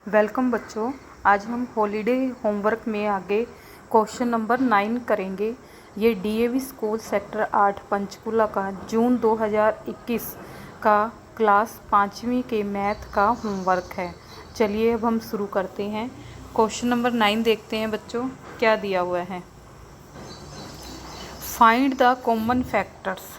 Welcome बच्चों। आज हम हॉलीडे होमवर्क में आगे क्वेश्चन नंबर 9 करेंगे। ये डीएवी स्कूल सेक्टर 8 पंचकुला का जून 2021 का क्लास 5वीं के मैथ का होमवर्क है। चलिए अब हम शुरू करते हैं। क्वेश्चन नंबर 9 देखते हैं बच्चों, क्या दिया हुआ है। Find the common factors.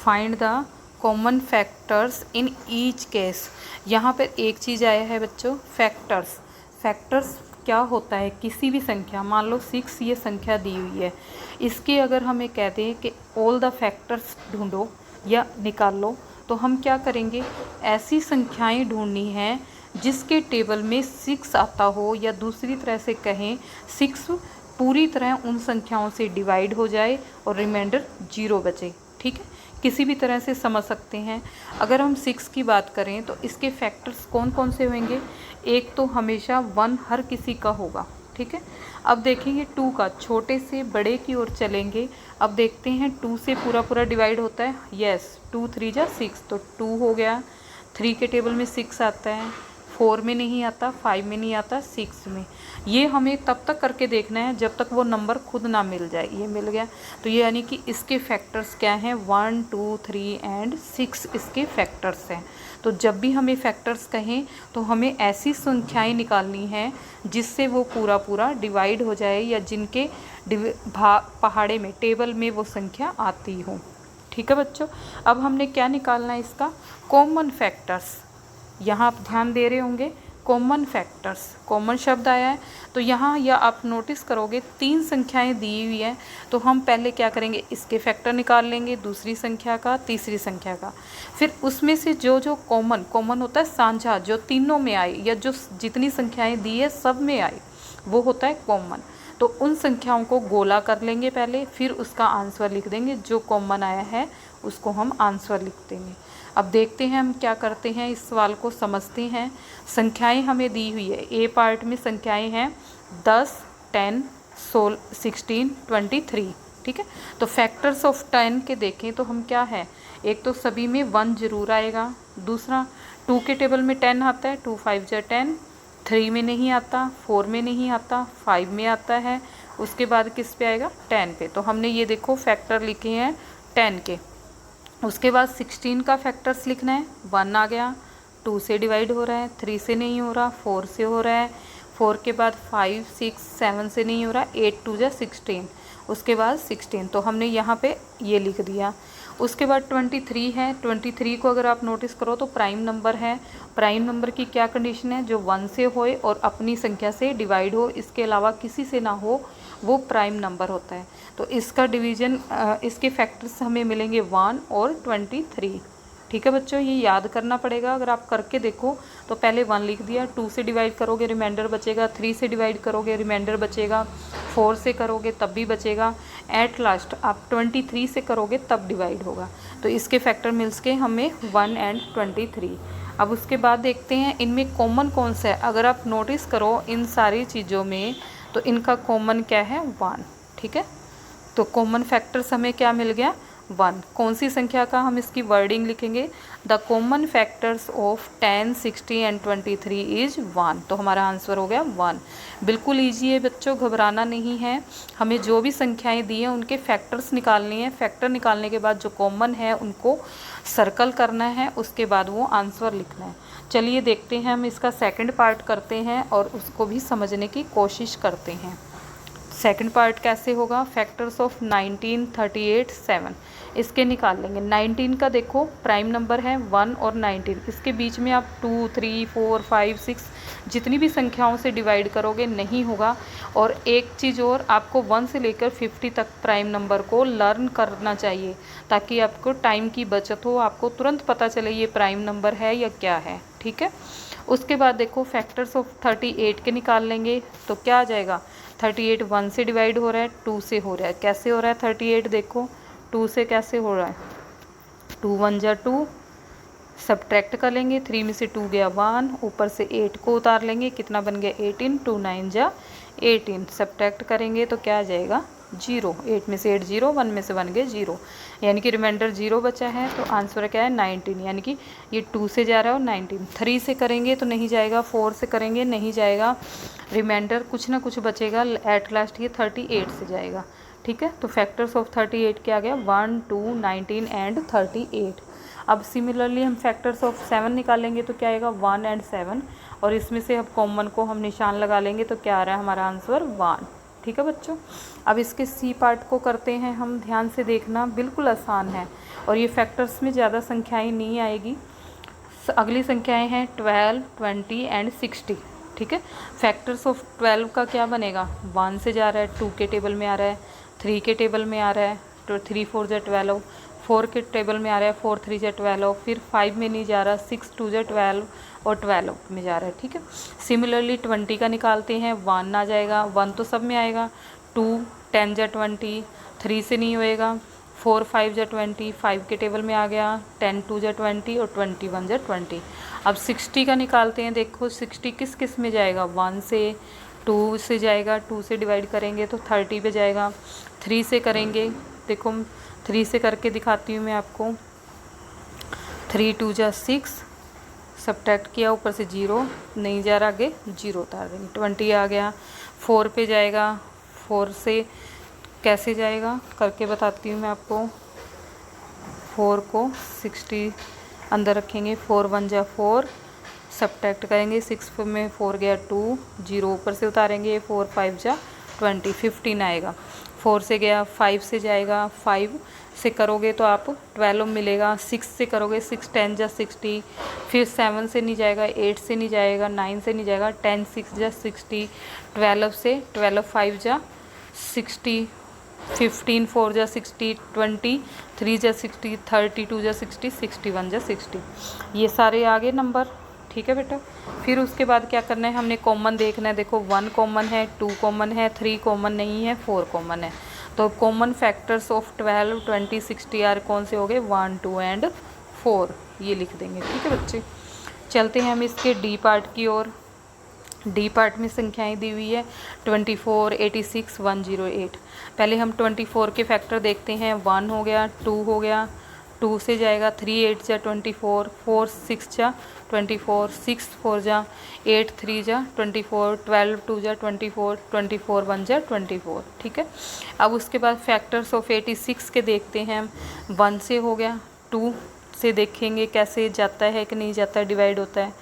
Find the common factors in each case. यहाँ पर एक चीज़ आया है बच्चों, फैक्टर्स। फैक्टर्स क्या होता है? किसी भी संख्या, मान लो 6 ये संख्या दी हुई है, इसके अगर हमें कहते हैं कि ऑल द फैक्टर्स ढूंढो या निकाल लो, तो हम क्या करेंगे? ऐसी संख्याएं ढूंढनी हैं जिसके टेबल में 6 आता हो, या दूसरी तरह से कहें 6 पूरी तरह उन संख्याओं से डिवाइड हो जाए और रिमाइंडर 0 बचे। ठीक है, किसी भी तरह से समझ सकते हैं। अगर हम 6 की बात करें तो इसके फैक्टर्स कौन कौन से होंगे? एक तो हमेशा 1 हर किसी का होगा। ठीक है, अब देखेंगे 2 का, छोटे से बड़े की ओर चलेंगे। अब देखते हैं 2 से पूरा पूरा डिवाइड होता है। यस, 2 3 जा 6, तो 2 हो गया। 3 के टेबल में 6 आता है, 4 में नहीं आता, 5 में नहीं आता, 6 में। ये हमें तब तक करके देखना है जब तक वो नंबर खुद ना मिल जाए। ये मिल गया, तो ये यानी कि इसके फैक्टर्स क्या हैं? 1 2 3 एंड 6 इसके फैक्टर्स हैं। तो जब भी हमें फैक्टर्स कहें तो हमें ऐसी संख्याएं निकालनी हैं जिससे वो पूरा पूरा डिवाइड हो जाए, या जिनके पहाड़े में टेबल में वो संख्या आती हो। ठीक है बच्चों, अब हमने क्या निकालना है? इसका कॉमन फैक्टर्स। यहाँ आप ध्यान दे रहे होंगे, कॉमन फैक्टर्स, कॉमन शब्द आया है। तो यहाँ या आप नोटिस करोगे 3 संख्याएं दी हुई है, तो हम पहले क्या करेंगे? इसके फैक्टर निकाल लेंगे, दूसरी संख्या का, तीसरी संख्या का। फिर उसमें से जो जो कॉमन होता है साझा, जो तीनों में आए या जो जितनी संख्याएं दी है सब में आए, वो होता है कॉमन। तो उन संख्याओं को गोला कर लेंगे पहले, फिर उसका आंसर लिख देंगे। जो कॉमन आया है उसको हम आंसर लिख देंगे। अब देखते हैं हम क्या करते हैं, इस सवाल को समझते हैं। संख्याएं हमें दी हुई है, ए पार्ट में संख्याएं हैं 10 10 16 23। ठीक है, तो फैक्टर्स ऑफ 10 के देखें तो हम क्या है? एक तो सभी में 1 जरूर आएगा। दूसरा 2 के टेबल में 10 आता है, 2 5 जा 10। 3 में नहीं आता, 4 में नहीं आता, 5 में आता है। उसके बाद किस पे आएगा? 10 पे। तो हमने ये देखो फैक्टर लिखे हैं 10 के। उसके बाद 16 का फैक्टर्स लिखना है। 1 आ गया, 2 से डिवाइड हो रहा है, 3 से नहीं हो रहा, 4 से हो रहा है। 4 के बाद 5 6 7 से नहीं हो रहा, 8 2 जा 16। उसके बाद 16, तो हमने यहाँ पे ये लिख दिया। उसके बाद 23 है। 23 को अगर आप नोटिस करो तो प्राइम नंबर है। प्राइम नंबर की क्या कंडीशन है? जो 1 से होए और अपनी संख्या से डिवाइड हो, इसके अलावा किसी से ना हो, वो प्राइम नंबर होता है। तो इसका डिवीजन, इसके फैक्टर्स हमें मिलेंगे 1 और 23। ठीक है बच्चों, ये याद करना पड़ेगा। अगर आप करके देखो तो पहले 1 लिख दिया, 2 से डिवाइड करोगे रिमाइंडर बचेगा, 3 से डिवाइड करोगे रिमाइंडर बचेगा, 4 से करोगे तब भी बचेगा, एट लास्ट आप 23 से करोगे तब डिवाइड होगा। तो इसके फैक्टर मिल्स के हमें 1 एंड 23। अब उसके बाद देखते हैं इनमें कॉमन कौन सा है। अगर आप नोटिस करो इन सारी चीज़ों में, तो इनका कॉमन क्या है? 1। ठीक है, तो कॉमन फैक्टर्स हमें क्या मिल गया? 1। कौन सी संख्या का? हम इसकी वर्डिंग लिखेंगे, the common factors of 10 60 and 23 is 1। तो हमारा आंसर हो गया 1। बिल्कुल ईजी है बच्चों, घबराना नहीं है। हमें जो भी संख्याएं दी हैं उनके फैक्टर्स निकालने हैं। फैक्टर निकालने के बाद जो कॉमन है उनको सर्कल करना है, उसके बाद वो आंसर लिखना है। चलिए देखते हैं, हम इसका सेकंड पार्ट करते हैं और उसको भी समझने की कोशिश करते हैं। सेकंड पार्ट कैसे होगा? फैक्टर्स ऑफ 19 38 7 इसके निकाल लेंगे। 19 का देखो प्राइम नंबर है 1 और 19, इसके बीच में आप 2 3 4 5 6 जितनी भी संख्याओं से डिवाइड करोगे नहीं होगा। और एक चीज़ और, आपको 1 से लेकर 50 तक प्राइम नंबर को लर्न करना चाहिए, ताकि आपको टाइम की बचत हो, आपको तुरंत पता चले ये प्राइम नंबर है या क्या है। ठीक है, उसके बाद देखो फैक्टर्स ऑफ 38 के निकाल लेंगे। तो क्या आ जाएगा? 38 1 से डिवाइड हो रहा है, 2 से हो रहा है। कैसे हो रहा है 38? देखो 2 से कैसे हो रहा है? 2 1 जा 2, सब्ट्रैक्ट कर लेंगे, 3 में से 2 गया 1, ऊपर से 8 को उतार लेंगे, कितना बन गया 18, 2 9 जा 18, सब्ट्रैक्ट करेंगे तो क्या आ जाएगा जीरो। 8 में से 8 जीरो, 1 में से 1 गए जीरो, यानी कि रिमाइंडर जीरो बचा है। तो आंसर क्या है 19, यानी कि ये 2 से जा रहा है और 19। 3 से करेंगे तो नहीं जाएगा, 4 से करेंगे नहीं जाएगा, रिमाइंडर कुछ ना कुछ बचेगा, एट लास्ट ये 38 से जाएगा। ठीक है, तो फैक्टर्स ऑफ 38 क्या आ गया 1, 2, 19 एंड 38। अब सिमिलरली हम फैक्टर्स ऑफ 7 निकालेंगे तो क्या आएगा 1 एंड 7, और इसमें से अब कॉमन को हम निशान लगा लेंगे तो क्या आ रहा है हमारा आंसर 1। ठीक है बच्चों, अब इसके सी पार्ट को करते हैं हम, ध्यान से देखना, बिल्कुल आसान है और ये फैक्टर्स में ज़्यादा संख्याएं नहीं आएगी। अगली संख्याएं हैं 12, 20 एंड 60। ठीक है, फैक्टर्स ऑफ 12 का क्या बनेगा, 1 से जा रहा है, 2 के टेबल में आ रहा है, 3 के टेबल में आ रहा है, तो 3 4 जा 12, 4 के टेबल में आ रहा है, 4 3 जा 12, फिर 5 में नहीं जा रहा, 6 2 जा 12 और 12 में जा रहा है। ठीक है, सिमिलरली 20 का निकालते हैं, 1 आ जाएगा, 1 तो सब में आएगा, 2 10 जा 20, 3 से नहीं होएगा, 4 5 जा 20, 5 के टेबल में आ गया, 10 2 जा 20 और 21 जा 20। अब 60 का निकालते हैं, देखो 60 किस किस में जाएगा, 1 से, 2 से जाएगा, 2 से डिवाइड करेंगे तो 30 पे जाएगा, 3 से करेंगे, देखो 3 से करके दिखाती हूँ मैं आपको, 3 2 जा 6, सब्ट्रैक्ट किया, ऊपर से जीरो नहीं जा रहा, आगे जीरो उतार देंगे, 20 आ गया, 4 पे जाएगा, 4 से कैसे जाएगा करके बताती हूँ मैं आपको, 4 को 60 अंदर रखेंगे, 4 1 जा 4, सब्ट्रैक्ट करेंगे, 6 में 4 गया 2, जीरो ऊपर से उतारेंगे, 4 5 जा 20, 15 आएगा, 4 से गया, 5 से जाएगा, 5 से करोगे तो आप 12 मिलेगा, 6 से करोगे 6 10 जा 60, फिर 7 से नहीं जाएगा, 8 से नहीं जाएगा, 9 से नहीं जाएगा, 10 6 जा 60, 12 से 12 5 जा 60, 15 4 जा 60, 20 3 जा 60, 32 जा 60, 61 जा 60, ये सारे आ गए नंबर। ठीक है बेटा, फिर उसके बाद क्या करना है, हमने कॉमन देखना है, देखो 1 कॉमन है, 2 कॉमन है, 3 कॉमन नहीं है, 4 कॉमन है, तो कॉमन फैक्टर्स ऑफ 12 20 60 आर कौन से हो गए 1 2 एंड 4, ये लिख देंगे। ठीक है बच्चे, चलते हैं हम इसके डी पार्ट की ओर। डी पार्ट में संख्याएं दी हुई है 24 86 108। पहले हम 24 के फैक्टर देखते हैं, 1 हो गया, 2 हो गया, 2 से जाएगा, 3 8 जा 24, 4 6 जा 24, 6 4 जा 8, 3 जा 24, 12 2 जा 24, 24 1 जा 24। ठीक है, अब उसके बाद फैक्टर्स ऑफ 86 के देखते हैं हम, 1 से हो गया, 2 से देखेंगे कैसे जाता है कि नहीं जाता है, डिवाइड होता है,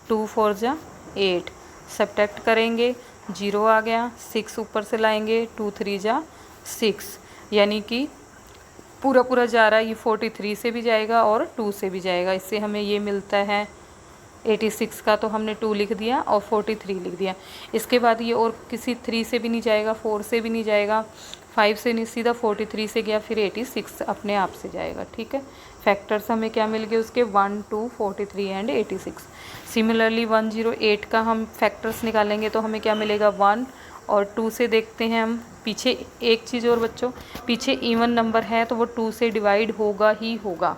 2 4 जा 8, सब्ट्रैक्ट करेंगे, जीरो आ गया, 6 ऊपर से लाएंगे, 2 3 जा 6, यानी कि पूरा पूरा जा रहा है, ये 43 से भी जाएगा और 2 से भी जाएगा, इससे हमें ये मिलता है 86 का, तो हमने 2 लिख दिया और 43 लिख दिया। इसके बाद ये और किसी 3 से भी नहीं जाएगा, 4 से भी नहीं जाएगा, 5 से नहीं, सीधा 43 से गया, फिर 86 अपने आप से जाएगा। ठीक है, फैक्टर्स हमें क्या मिल गए उसके 1 2 43 एंड 86। सिमिलरली 108 का हम फैक्टर्स निकालेंगे तो हमें क्या मिलेगा 1 और 2 से देखते हैं हम, पीछे एक चीज़ और बच्चों, पीछे इवन नंबर है तो वो 2 से डिवाइड होगा ही होगा,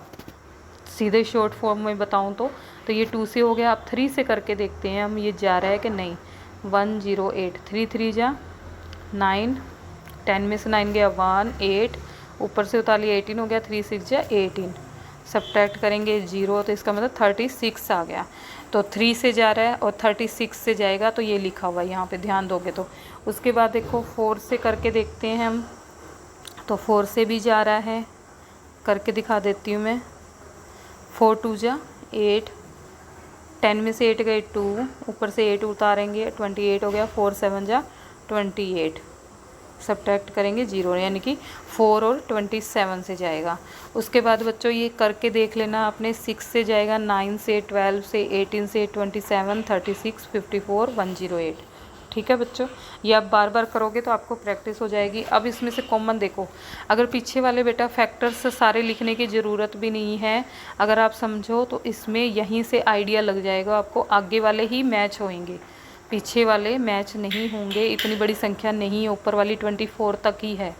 सीधे शॉर्ट फॉर्म में बताऊं तो ये 2 से हो गया। अब 3 से करके देखते हैं हम, ये जा रहा है कि नहीं, 108, 3 3 जा 9, 10 में से 9 गया 1 8, ऊपर से उतार लिया 18 हो गया, 3 6 जा 18, सब्ट्रैक्ट करेंगे जीरो, तो इसका मतलब 36 आ गया, तो 3 से जा रहा है और 36 से जाएगा, तो ये लिखा हुआ है यहाँ पे ध्यान दोगे तो। उसके बाद देखो 4 से करके देखते हैं हम, तो 4 से भी जा रहा है, करके दिखा देती हूँ मैं, 4 2 जा 8, 10 में से 8 गए 2, ऊपर से 8 उतारेंगे 28 हो गया, 4 7 जा 28, सब्ट्रैक्ट करेंगे जीरो, यानी कि 4 और 27 से जाएगा। उसके बाद बच्चों ये करके देख लेना आपने, 6 से जाएगा, 9 से, 12 से, 18 से, 27 36 54 108। ठीक है बच्चों, ये आप बार बार करोगे तो आपको प्रैक्टिस हो जाएगी। अब इसमें से कॉमन देखो, अगर पीछे वाले बेटा फैक्टर्स सारे लिखने की ज़रूरत भी नहीं है, अगर आप समझो तो इसमें यहीं से आइडिया लग जाएगा आपको, आगे वाले ही मैच होंगे, पीछे वाले मैच नहीं होंगे, इतनी बड़ी संख्या नहीं है, ऊपर वाली 24 तक ही है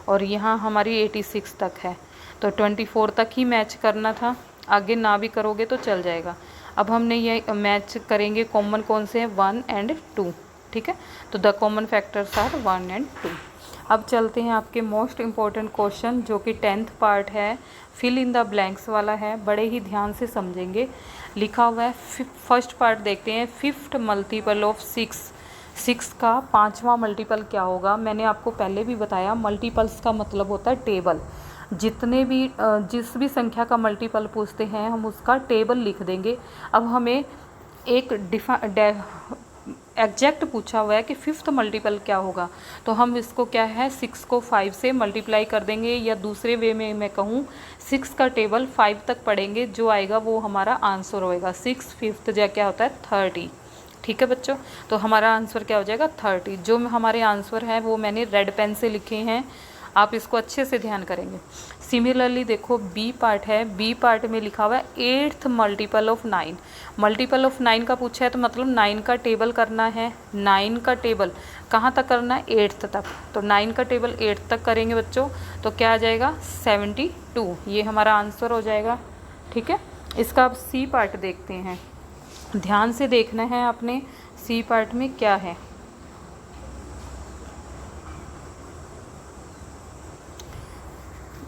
और यहाँ हमारी 86 तक है, तो 24 तक ही मैच करना था, आगे ना भी करोगे तो चल जाएगा। अब हमने ये मैच करेंगे, कॉमन कौन से हैं 1 एंड 2। ठीक है, तो the common factors are 1 and 2। अब चलते हैं आपके मोस्ट इम्पॉर्टेंट क्वेश्चन जो कि 10th पार्ट है, फिल इन द ब्लैंक्स वाला है, बड़े ही ध्यान से समझेंगे। लिखा हुआ है, फर्स्ट पार्ट देखते हैं, 5th मल्टीपल ऑफ 6 का 5वां मल्टीपल क्या होगा। मैंने आपको पहले भी बताया, मल्टीपल्स का मतलब होता है टेबल। जितने भी जिस भी संख्या का मल्टीपल पूछते हैं हम उसका टेबल लिख देंगे। अब हमें एक एग्जैक्ट पूछा हुआ है कि 5th मल्टीपल क्या होगा, तो हम इसको क्या है 6 को 5 से मल्टीप्लाई कर देंगे, या दूसरे वे में मैं कहूँ 6 का टेबल 5 तक पढ़ेंगे, जो आएगा वो हमारा आंसर होएगा। 6 5th जो क्या होता है 30। ठीक है बच्चों, तो हमारा आंसर क्या हो जाएगा 30। जो हमारे आंसर है वो मैंने रेड पेन से लिखे हैं, आप इसको अच्छे से ध्यान करेंगे। सिमिलरली देखो बी पार्ट है, बी पार्ट में लिखा हुआ है 8th multiple of 9। Multiple of 9 का पूछा है तो मतलब 9 का टेबल करना है। 9 का टेबल कहाँ तक करना है 8th तक, तो 9 का टेबल 8th तक करेंगे बच्चों, तो क्या आ जाएगा 72, ये हमारा आंसर हो जाएगा। ठीक है, इसका अब सी पार्ट देखते हैं, ध्यान से देखना है आपने सी पार्ट में क्या है।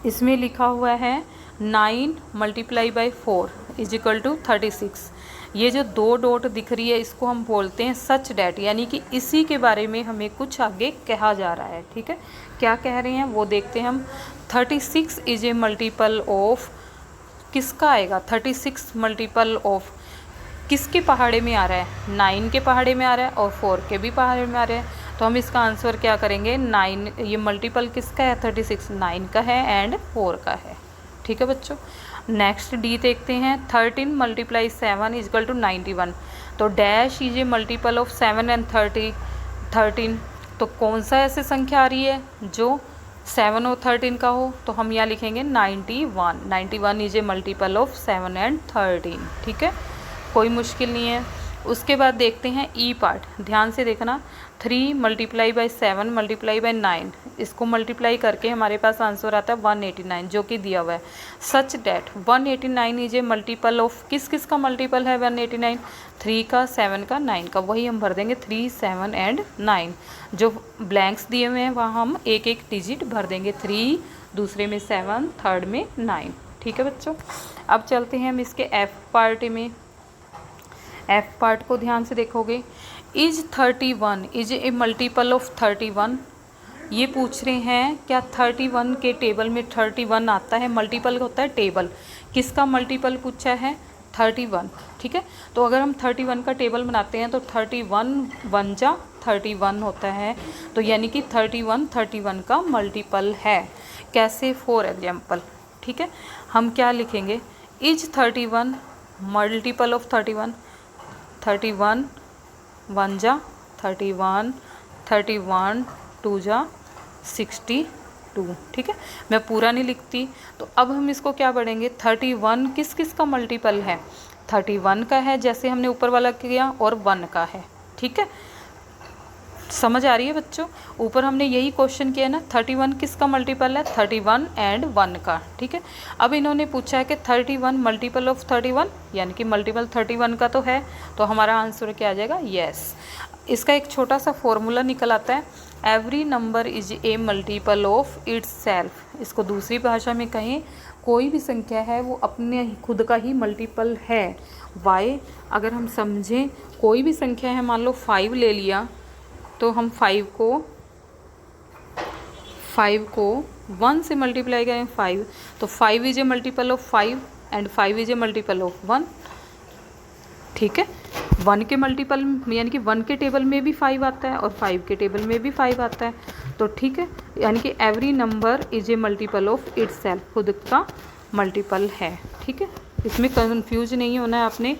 इसमें लिखा हुआ है 9 multiply by 4 is equal to 36। ये जो 2 डॉट दिख रही है इसको हम बोलते हैं सच डैट, यानी कि इसी के बारे में हमें कुछ आगे कहा जा रहा है। ठीक है, क्या कह रहे हैं वो देखते हैं हम। 36 इज ए मल्टीपल ऑफ, किसका आएगा 36 मल्टीपल ऑफ किसके पहाड़े में आ रहा है, 9 के पहाड़े में आ रहा है और 4 के भी पहाड़े में आ रहा है, तो हम इसका आंसर क्या करेंगे 9, ये मल्टीपल किसका है 36, 9 का है एंड 4 का है। ठीक है बच्चों, नेक्स्ट डी देखते हैं। 13 मल्टीप्लाई 7 इज इक्वल टू 91, तो dash is a multiple of 7 and 13, तो कौन सा ऐसे संख्या आ रही है जो 7 और 13 का हो, तो हम यहाँ लिखेंगे 91 is a multiple of 7 and 13। ठीक है, कोई मुश्किल नहीं है। उसके बाद देखते हैं ई पार्ट, ध्यान से देखना। 3 मल्टीप्लाई बाई 7 मल्टीप्लाई बाई 9, इसको मल्टीप्लाई करके हमारे पास आंसर आता है 189, जो कि दिया हुआ है। Such that 189 is a multiple of, किस किस का मल्टीपल है 189, 3 का, 7 का, 9 का, वही हम भर देंगे 3 7 एंड 9। जो ब्लैंक्स दिए हुए हैं वहाँ हम एक एक डिजिट भर देंगे, 3, दूसरे में 7, थर्ड में 9। ठीक है बच्चों, अब चलते हैं हम इसके एफ पार्ट में। एफ पार्ट को ध्यान से देखोगे, is 31 is a multiple of 31, ये पूछ रहे हैं क्या 31 के टेबल में 31 आता है, मल्टीपल होता है टेबल, किसका मल्टीपल पूछा है 31। ठीक है, तो अगर हम 31 का टेबल बनाते हैं तो 31 1 जा 31 होता है, तो यानी कि 31 का मल्टीपल है। कैसे, फॉर एग्जाम्पल। ठीक है, हम क्या लिखेंगे, इज 31 मल्टीपल ऑफ 31 1 जा 31 2 जा 62। ठीक है, मैं पूरा नहीं लिखती, तो अब हम इसको क्या पढ़ेंगे 31 किस किस का मल्टीपल है, 31 का है जैसे हमने ऊपर वाला किया, और 1 का है। ठीक है, समझ आ रही है बच्चों, ऊपर हमने यही क्वेश्चन किया ना, 31 किसका मल्टीपल है 31 एंड 1 का। ठीक है, अब इन्होंने पूछा है कि 31 मल्टीपल ऑफ 31, यानी कि मल्टीपल 31 का तो है, तो हमारा आंसर क्या आ जाएगा यस। इसका एक छोटा सा फॉर्मूला निकल आता है, every number is a multiple of its self. इसको दूसरी भाषा में कहें, कोई भी संख्या है वो अपने खुद का ही मल्टीपल है। वाई, अगर हम समझें कोई भी संख्या है, मान लो 5 ले लिया, तो हम 5 को 1 से मल्टीप्लाई करें 5, तो 5 is a multiple of 5 and 5 is a multiple of 1। ठीक है, 1 के मल्टीपल यानी कि 1 के टेबल में भी 5 आता है और 5 के टेबल में भी 5 आता है, तो ठीक है, यानी कि every number is a multiple of its self, खुद का मल्टीपल है। ठीक है, इसमें कंफ्यूज नहीं होना है आपने।